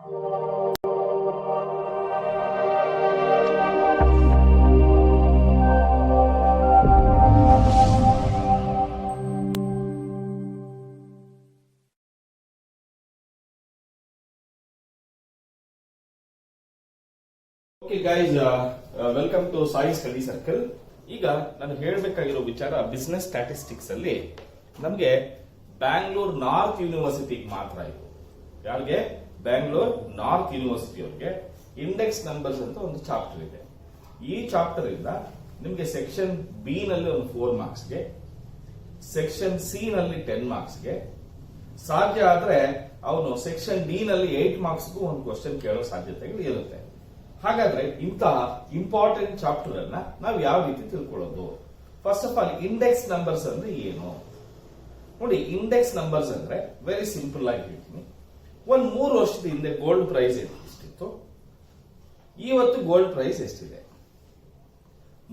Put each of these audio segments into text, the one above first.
Okay guys, welcome to Sai study circle. ಈಗ ನಾನು ಹೇಳಬೇಕಾಗಿರೋ ವಿಚಾರ ಬಿಸ್ನೆಸ್ ಸ್ಟ್ಯಾಟಿಸ್ಟಿಕ್ಸ್ ಅಲ್ಲಿ ನಮಗೆ ಬ್ಯಾಂಗ್ಳೂರ್ ನಾರ್ತ್ ಯೂನಿವರ್ಸಿಟಿಗೆ ಮಾತ್ರ ಇದು. ಯಾರಿಗೆ? ಬ್ಯಾಂಗ್ಳೂರ್ ನಾರ್ತ್ ಯೂನಿವರ್ಸಿಟಿ ಅವರಿಗೆ ಇಂಡೆಕ್ಸ್ ನಂಬರ್ಸ್ ಅಂತ ಒಂದು ಚಾಪ್ಟರ್ ಇದೆ. ಈ ಚಾಪ್ಟರ್ ಇಂದ ನಿಮಗೆ ಸೆಕ್ಷನ್ ಬಿ ನಲ್ಲಿ ಒಂದು 4 ಮಾರ್ಕ್ಸ್ಗೆ, ಸೆಕ್ಷನ್ ಸಿ ನಲ್ಲಿ 10 ಮಾರ್ಕ್ಸ್ಗೆ, ಸಾಧ್ಯ ಆದ್ರೆ ಅವನು ಸೆಕ್ಷನ್ ಡಿ ನಲ್ಲಿ 8 ಮಾರ್ಕ್ಸ್ಗೂ ಒಂದು ಕ್ವಶನ್ ಕೇಳೋ ಸಾಧ್ಯತೆಗಳು ಇರುತ್ತೆ. ಹಾಗಾದ್ರೆ ಇಂತಹ ಇಂಪಾರ್ಟೆಂಟ್ ಚಾಪ್ಟರ್ ಅನ್ನ ನಾವು ಯಾವ ರೀತಿ ತಿಳ್ಕೊಳ್ಳೋದು? First of all, index numbers ಅಂದ್ರೆ ಏನು ನೋಡಿ. ಇಂಡೆಕ್ಸ್ ನಂಬರ್ಸ್ ಅಂದ್ರೆ ವೆರಿ ಸಿಂಪಲ್ ಆಗಿ ಹೇಳ್ತೀನಿ. ಒಂದ್ 3 ವರ್ಷದ ಹಿಂದೆ ಗೋಲ್ಡ್ ಪ್ರೈಸ್ ಎಷ್ಟಿತ್ತು, ಇವತ್ತು ಗೋಲ್ಡ್ ಪ್ರೈಸ್ ಎಷ್ಟಿದೆ?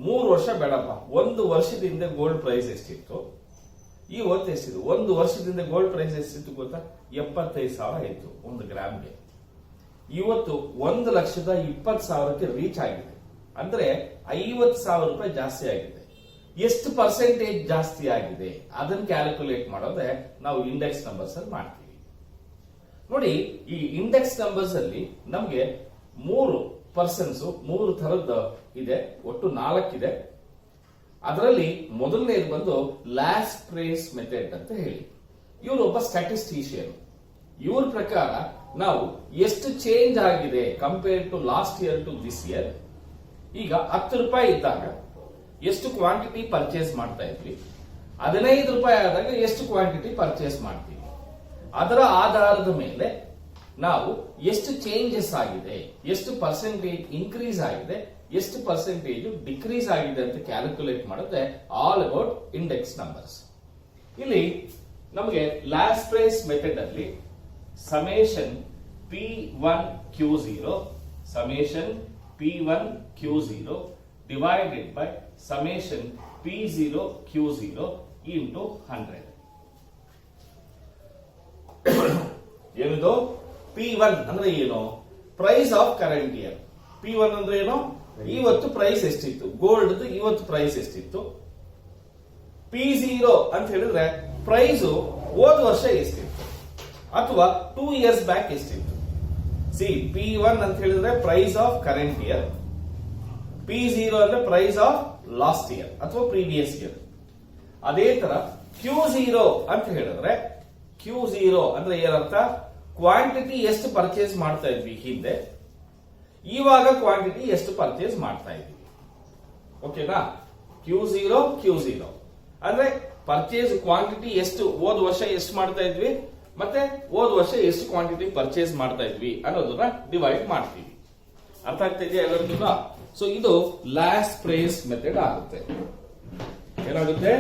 3 ವರ್ಷ ಬೇಡಪ್ಪ, 1 ವರ್ಷದ ಹಿಂದೆ ಗೋಲ್ಡ್ ಪ್ರೈಸ್ ಎಷ್ಟಿತ್ತು, ಇವತ್ತು ಎಷ್ಟಿದೆ? 1 ವರ್ಷದಿಂದ ಗೋಲ್ಡ್ ಪ್ರೈಸ್ ಎಷ್ಟಿತ್ತು ಗೊತ್ತಾ? 75,000 ಇತ್ತು 1 ಗ್ರಾಮ್ಗೆ. ಇವತ್ತು 1,20,000ಕ್ಕೆ ರೀಚ್ ಆಗಿದೆ. ಅಂದ್ರೆ 50,000 ರೂಪಾಯಿ ಜಾಸ್ತಿ ಆಗಿದೆ. ಎಷ್ಟು ಪರ್ಸೆಂಟೇಜ್ ಜಾಸ್ತಿ ಆಗಿದೆ ಅದನ್ನ ಕ್ಯಾಲ್ಕುಲೇಟ್ ಮಾಡೋದೇ ನಾವು ಇಂಡೆಕ್ಸ್ ನಂಬರ್ಸ್ ಅಲ್ಲಿ ಮಾಡ್ತೀವಿ. ನೋಡಿ, ಈ ಇಂಡೆಕ್ಸ್ ನಂಬರ್ಸ್ ಅಲ್ಲಿ ನಮಗೆ 3 ಪರ್ಸನ್ಸ್ 3 ತರದ್ದು ಇದೆ, ಒಟ್ಟು 4 ಇದೆ. ಅದರಲ್ಲಿ ಮೊದಲನೇದು ಬಂದು ಲಾಸ್ಟ್ ಪ್ರೈಸ್ ಮೆಥಡ್ ಅಂತ ಹೇಳಿ. ಇವರು ಒಬ್ಬ ಸ್ಟ್ಯಾಟಿಸ್ಟಿಷಿಯನ್. ಇವ್ರ ಪ್ರಕಾರ ನಾವು ಎಷ್ಟು ಚೇಂಜ್ ಆಗಿದೆ compare to last year to this year. ಈಗ 10 ರೂಪಾಯಿ ಇದ್ದಾಗ ಎಷ್ಟು ಕ್ವಾಂಟಿಟಿ ಪರ್ಚೇಸ್ ಮಾಡ್ತಾ ಇದ್ವಿ, 15 ರೂಪಾಯಿ ಆದಾಗ ಎಷ್ಟು ಕ್ವಾಂಟಿಟಿ ಪರ್ಚೇಸ್ ಮಾಡ್ತೀವಿ. ಅದರ ಆಧಾರದ ಮೇಲೆ ನಾವು ಎಷ್ಟು ಚೇಂಜಸ್ ಆಗಿದೆ, ಎಷ್ಟು ಪರ್ಸೆಂಟೇಜ್ ಇನ್ಕ್ರೀಸ್ ಆಗಿದೆ, ಎಷ್ಟು ಪರ್ಸೆಂಟೇಜ್ ಡಿಕ್ರೀಸ್ ಆಗಿದೆ ಅಂತ ಕ್ಯಾಲ್ಕುಲೇಟ್ ಮಾಡುತ್ತೆ ಆಲ್ ಅಬೌಟ್ ಇಂಡೆಕ್ಸ್ ನಂಬರ್ಸ್. ಇಲ್ಲಿ ನಮಗೆ ಲಾಸ್ಟ್ ಪ್ರೈಸ್ ಮೆಥಡ್ ಅಲ್ಲಿ summation P1Q0 divided by summation P0Q0 into 100. ಏನಿದು? P1 ಅಂದ್ರೆ ಏನು? Price of current year. P1 ಅಂದ್ರೆ ಏನು? ಇವತ್ತು ಪ್ರೈಸ್ ಎಷ್ಟಿತ್ತು, ಗೋಲ್ಡ್ ಇವತ್ತು ಪ್ರೈಸ್ ಎಷ್ಟಿತ್ತು. P0 ಅಂತ ಹೇಳಿದ್ರೆ ಪ್ರೈಸ್ ಹೋದ ವರ್ಷ ಎಷ್ಟಿತ್ತು ಅಥವಾ 2 ಇಯರ್ಸ್ ಬ್ಯಾಕ್ ಎಷ್ಟಿತ್ತು. ಸಿ, P1 ಅಂತ ಹೇಳಿದ್ರೆ price of current year, P0 ಅಂದ್ರೆ ಪ್ರೈಸ್ ಆಫ್ ಲಾಸ್ಟ್ ಇಯರ್ ಅಥವಾ ಪ್ರೀವಿಯಸ್ ಇಯರ್. ಅದೇ ತರ Q0 ಅಂತ ಹೇಳಿದ್ರೆ Q0 ಅಂದ್ರೆ ಏನರ್ಥ? ಕ್ವಾಂಟಿಟಿ ಎಷ್ಟು ಪರ್ಚೇಸ್ ಮಾಡ್ತಾ ಇದ್ವಿ ಹಿಂದೆ, ಇವಾಗ ಕ್ವಾಂಟಿಟಿ ಎಷ್ಟು ಪರ್ಚೇಸ್ ಮಾಡ್ತಾ ಇದ್ವಿ. ಓಕೆನಾ? Q0 ಅಂದ್ರೆ ಪರ್ಚೇಸ್ ಕ್ವಾಂಟಿಟಿ ಎಷ್ಟು, ಹೋದ ವರ್ಷ ಎಷ್ಟು ಮಾಡ್ತಾ ಇದ್ವಿ ಮತ್ತೆ ಹೋದ ವರ್ಷ ಎಷ್ಟು ಕ್ವಾಂಟಿಟಿ ಪರ್ಚೇಸ್ ಮಾಡ್ತಾ ಇದ್ವಿ ಅನ್ನೋದನ್ನ ಡಿವೈಡ್ ಮಾಡ್ತೀವಿ. ಅರ್ಥ ಆಗ್ತಾ ಇದೆಯಾ ಎಲ್ಲರಿಗೂ? ಸೊ ಇದು ಲಾಸ್ಟ್ ಪ್ರೈಸ್ ಮೆಥಡ್ ಆಗುತ್ತೆ. ಏನಾಗುತ್ತೆ?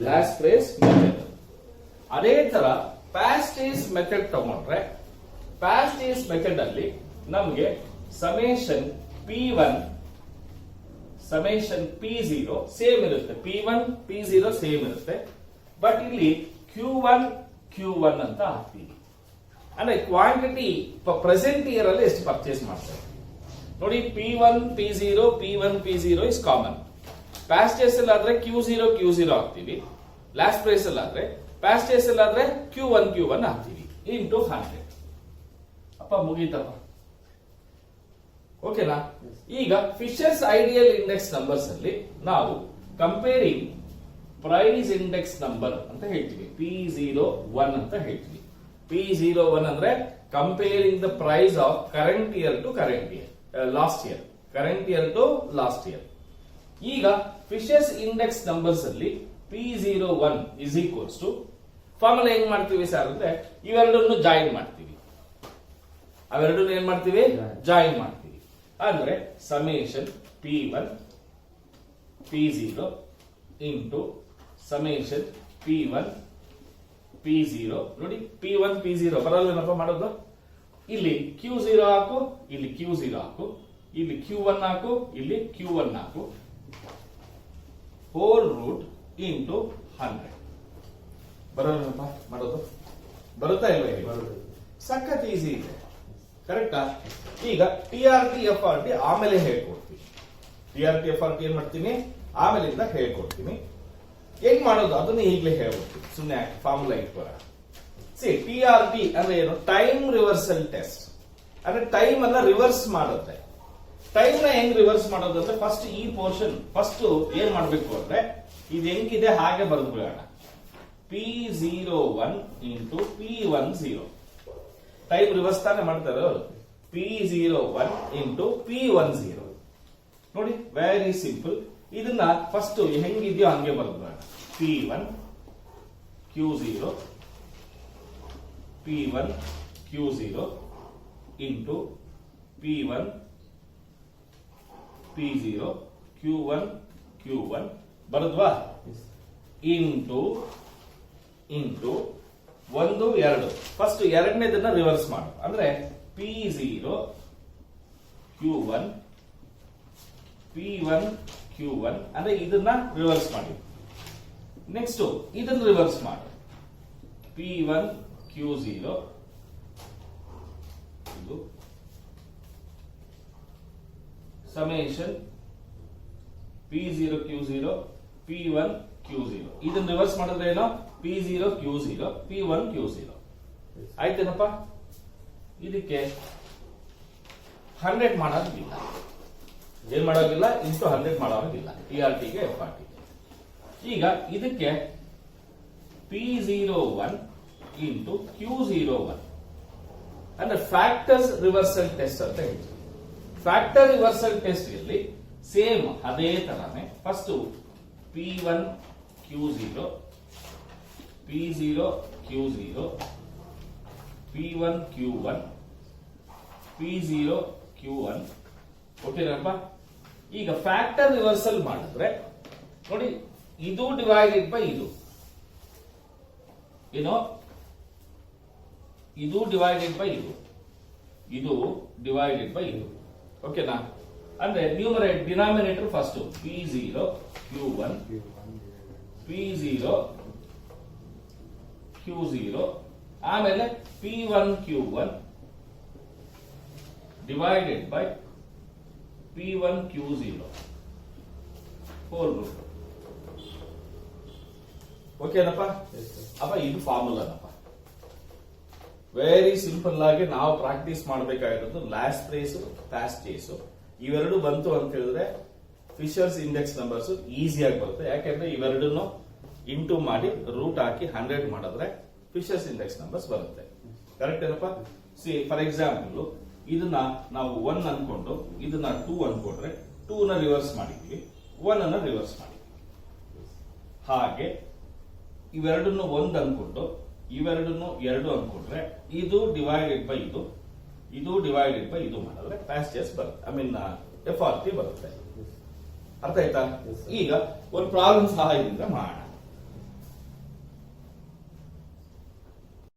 Last price method. ಅದೇ ತರ ಪಾಸ್ಟ್ ಡೇಸ್ ಮೆಥಡ್ ತಗೊಂಡ್ರೆ, ಪಾಸ್ಟ್ ಡೇಸ್ ಮೆಥಡ್ ಅಲ್ಲಿ ನಮಗೆ summation P1 summation P0 same ಇರುತ್ತೆ. P1 P0 ಸೇಮ್ ಇರುತ್ತೆ. ಬಟ್ ಇಲ್ಲಿ Q1 ಅಂತ ಹಾಕ್ತೀವಿ. ಅಂದ್ರೆ ಕ್ವಾಂಟಿಟಿ ಪ್ರೆಸೆಂಟ್ ಇಯರ್ ಅಲ್ಲಿ ಎಷ್ಟು ಪರ್ಚೇಸ್ ಮಾಡ್ತಾರೆ ನೋಡಿ. P1 P0 is common. Past days ಅಲ್ಲಿ ಆದ್ರೆ Q0 ಹಾಕ್ತೀವಿ. ಲಾಸ್ಟ್ ಪ್ರೈಸ್ ಅಲ್ಲಿ ಆದ್ರೆ, ಪಾಸ್ಟ್ ಡೇಸ್ ಅಲ್ಲಿ ಆದ್ರೆ Q1 ಹಾಕ್ತೀವಿ ಇಂಟು 100. ಅಪ್ಪ ಮುಗೀತಪ್ಪ. ಓಕೆನಾ? ಈಗ ಫಿಶರ್ಸ್ ಐಡಿಯಲ್ ಇಂಡೆಕ್ಸ್ ನಂಬರ್ಸ್ ಅಲ್ಲಿ ನಾವು ಕಂಪೇರಿಂಗ್ ಪ್ರೈಸ್ ಇಂಡೆಕ್ಸ್ ನಂಬರ್ ಅಂತ ಹೇಳ್ತೀವಿ. P01 ಅಂತ ಹೇಳ್ತೀವಿ. P01 ಅಂದ್ರೆ comparing the price of current year to last year. ಈಗ ಫಿಶರ್ಸ್ ಇಂಡೆಕ್ಸ್ ನಂಬರ್ಸ್ ಅಲ್ಲಿ P01 is equals to formula ಹೆಂಗ್ ಮಾಡ್ತೀವಿ ಸರ್ ಅಂದ್ರೆ ಇವೆರಡನ್ನು ಜಾಯಿನ್ ಮಾಡ್ತೀವಿ. ಜಾಯಿನ್ ಮಾಡ್ತೀವಿ. ಅಂದ್ರೆ summation P1 P0 into summation P1 P0. ನೋಡಿ, P1 P0 ಬರಲ್ವೇನಪ್ಪ ಮಾಡೋದು? ಇಲ್ಲಿ Q0 ಹಾಕು, ಇಲ್ಲಿ Q0 ಹಾಕು, ಇಲ್ಲಿ Q1 ಹಾಕು, ಇಲ್ಲಿ Q1 ಹಾಕು, ಹೋಲ್ ರೂಟ್ ಇಂಟು 100. ಬರಲ್ವೇನಪ್ಪ ಮಾಡೋದು? ಬರುತ್ತಾ ಇಲ್ವಾ? ಸಖತ್ ಈಸಿ ಇದೆ. ಕರೆಕ್ಟಾ? ಈಗ TRT FRT ಆಮೇಲೆ ಹೇಳ್ಕೊಡ್ತೀನಿ. TRT FRT ಏನ್ ಮಾಡ್ತೀನಿ ಆಮೇಲಿಂದ ಹೇಳ್ಕೊಡ್ತೀನಿ. ಹೆಂಗ್ ಮಾಡೋದು ಅದನ್ನ ಈಗಲೇ ಹೇಳ್ಬಿಡ್ತೀನಿ, ಸುಮ್ಮನೆ ಫಾರ್ಮುಲಾ ಇಟ್ಕೋರ. TRT ಅಂದ್ರೆ ಏನು? Time reversal test. ಅಂದ್ರೆ ಟೈಮ್ ಅನ್ನ ರಿವರ್ಸ್ ಮಾಡುತ್ತೆ. ಟೈಮ್ ನ ಹೆಂಗ್ ರಿವರ್ಸ್ ಮಾಡೋದು ಅಂದ್ರೆ ಫಸ್ಟ್ ಈ ಪೋರ್ಷನ್ ಫಸ್ಟ್ ಏನ್ ಮಾಡ್ಬೇಕು ಅಂದ್ರೆ ಇದು ಹೆಂಗಿದೆ ಹಾಗೆ ಬರೆದು ಬಿಡೋಣ. P01 into P10. Time reverse ತಾನೇ ಮಾಡ್ತಾರೆ ಅವರು. P01 ಇಂಟು P10 ನೋಡಿ, ವೆರಿ ಸಿಂಪಲ್. ಇದನ್ನ ಫಸ್ಟ್ ಹೆಂಗಿದೆಯೋ ಹಂಗೆ ಬರೆದು P1 Q0 P1 Q0 into P1 P0 Q1 Q1 ಬರದ್ವಾ? ಇಂಟು 1 2 ಫಸ್ಟ್ ಎರಡನೇದನ್ನ ರಿವರ್ಸ್ ಮಾಡು. ಅಂದ್ರೆ P0 Q1 P1 Q1 ಅಂದ್ರೆ ಇದನ್ನ ರಿವರ್ಸ್ ಮಾಡಿ. ನೆಕ್ಸ್ಟ್ ಇದನ್ನ ರಿವರ್ಸ್ ಮಾಡಿ. P1 Q0 ಇದು summation P0 Q0 P1 Q0 ಇದನ್ನ ರಿವರ್ಸ್ ಮಾಡಿದ್ರೆ ಏನೋ P0 Q0 P1 Q0 ಆಯ್ತೇನಪ್ಪ? ಇದಕ್ಕೆ 100 ಮಾಡೋದಿಲ್ಲ, ಏನ್ ಮಾಡೋದಿಲ್ಲ, ಇಂಟು 100 ಮಾಡೋದಿಲ್ಲ TRT ಗೆ FRT ಗೆ. ಈಗ ಇದಕ್ಕೆ P01 ಇಂಟು Q01 ಅಂದ್ರೆ ಫ್ಯಾಕ್ಟರ್ಸ್ ರಿವರ್ಸಲ್ ಟೆಸ್ಟ್ ಅಂತ ಹೇಳ್ತೀವಿ. ಫ್ಯಾಕ್ಟರ್ ರಿವರ್ಸಲ್ ಟೆಸ್ಟ್ ಇಲ್ಲಿ ಸೇಮ್ ಅದೇ ತರಾನೇ first P1 Q0 P0 Q0 P1 Q1 P0 Q1 ಓಕೆನಪ್ಪ? ಈಗ ಫ್ಯಾಕ್ಟರ್ ರಿವರ್ಸಲ್ ಮಾಡಿದ್ರೆ ನೋಡಿ, ಇದು ಡಿವೈಡೆಡ್ ಬೈ ಇದು ಏನೋ, ಇದು ಡಿವೈಡೆಡ್ ಬೈ ಇದು, ಇದು ಡಿವೈಡೆಡ್ ಬೈ ಇದು. ಓಕೆನಾ? ಅಂದ್ರೆ ನ್ಯೂಮರೇಟ್ denominator first P0 Q1 P0 Q0 ಆಮೇಲೆ P1 Q1 divided by P1 Q0 whole root. ಓಕೆನಪ್ಪ? ಅಪ್ಪ ಇದು ಫಾರ್ಮುಲಾನಪ್ಪ. ವೆರಿ ಸಿಂಪಲ್ ಆಗಿ ನಾವು ಪ್ರಾಕ್ಟೀಸ್ ಮಾಡಬೇಕಾಗಿರೋದು ಲಾಸ್ಟ್ ಪ್ಲೇಸ್ ಫಾಸ್ಟ್ ಕೇಸ್. ಇವೆರಡು ಬಂತು ಅಂತ ಹೇಳಿದ್ರೆ ಫಿಶರ್ಸ್ ಇಂಡೆಕ್ಸ್ ನಂಬರ್ಸ್ ಈಸಿಯಾಗಿ ಬರುತ್ತೆ. ಯಾಕೆಂದ್ರೆ ಇವೆರಡನ್ನು ಇಂಟು ಮಾಡಿ ರೂಟ್ ಹಾಕಿ 100 ಮಾಡಿದ್ರೆ ಫಿಶರ್ಸ್ ಇಂಡೆಕ್ಸ್ ನಂಬರ್ಸ್ ಬರುತ್ತೆ. ಕರೆಕ್ಟ್ ಏನಪ್ಪ? ಫಾರ್ ಎಕ್ಸಾಂಪಲ್ ಇದನ್ನ ನಾವು 1 ಅನ್ಕೊಂಡು ಇದನ್ನ 2 ಅನ್ಕೊಂಡ್ರೆ 2 ನ ರಿವರ್ಸ್ ಮಾಡಿದ್ವಿ, 1 ಅನ್ನ ರಿವರ್ಸ್ ಮಾಡಿದ್ವಿ. ಹಾಗೆ ಇವೆರಡನ್ನು 1 ಅನ್ಕೊಂಡು ಇವೆರಡನ್ನು 2 ಅನ್ಕೊಂಡ್ರೆ ಇದು ಡಿವೈಡೆಡ್ ಬೈ ಇದು, ಇದು ಡಿವೈಡೆಡ್ ಬೈ ಇದು ಮಾಡಿದ್ರೆ ಪ್ಯಾಸ್ಟೇಜ್ ಬರುತ್ತೆ, ಐ ಮೀನ್ FRT ಬರುತ್ತೆ. ಅರ್ಥ ಆಯ್ತಾ? ಈಗ ಒಂದು ಪ್ರಾಬ್ಲಮ್ ಸಹಾಯದಿಂದ ಮಾಡೋಣ.